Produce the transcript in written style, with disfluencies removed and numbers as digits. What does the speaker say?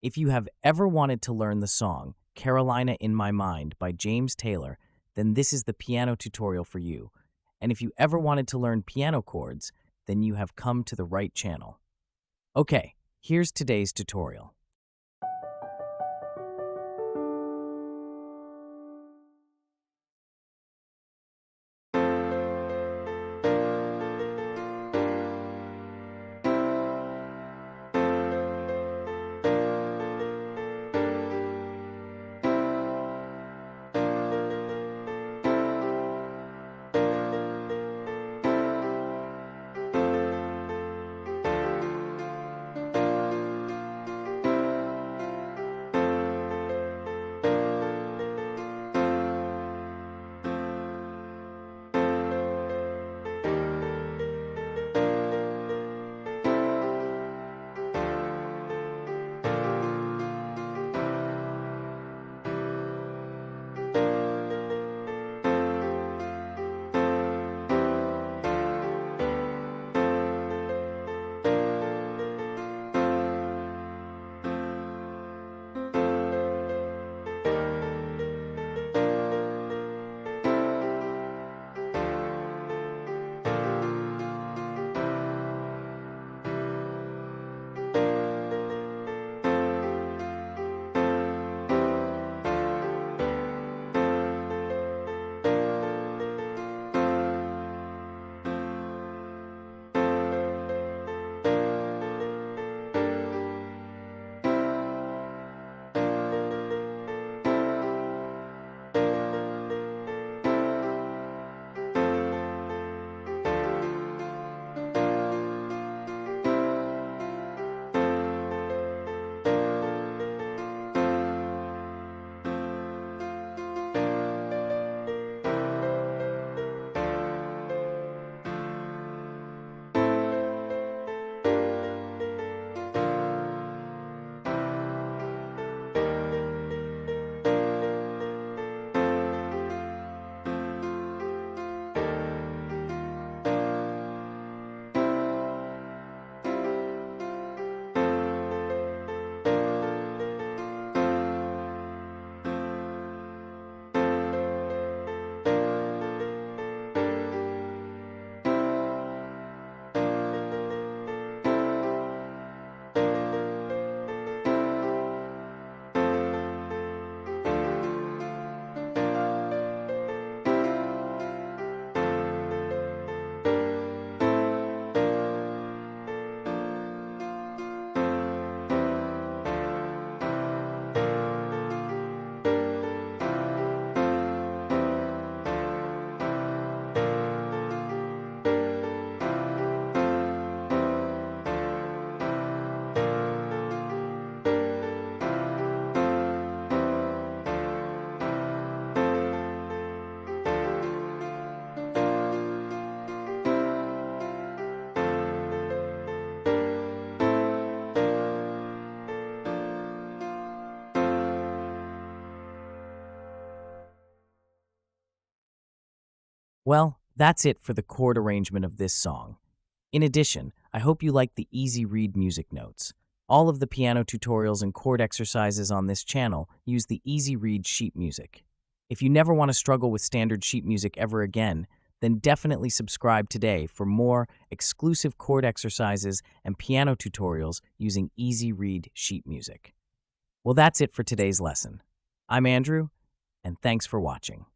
If you have ever wanted to learn the song Carolina in My Mind by James Taylor, then this is the piano tutorial for you. And if you ever wanted to learn piano chords, then you have come to the right channel. Okay, here's today's tutorial. Well, that's it for the chord arrangement of this song. In addition, I hope you like the easy read music notes. All of the piano tutorials and chord exercises on this channel use the easy read sheet music. If you never want to struggle with standard sheet music ever again, then definitely subscribe today for more exclusive chord exercises and piano tutorials using easy read sheet music. Well, that's it for today's lesson. I'm Andrew, and thanks for watching.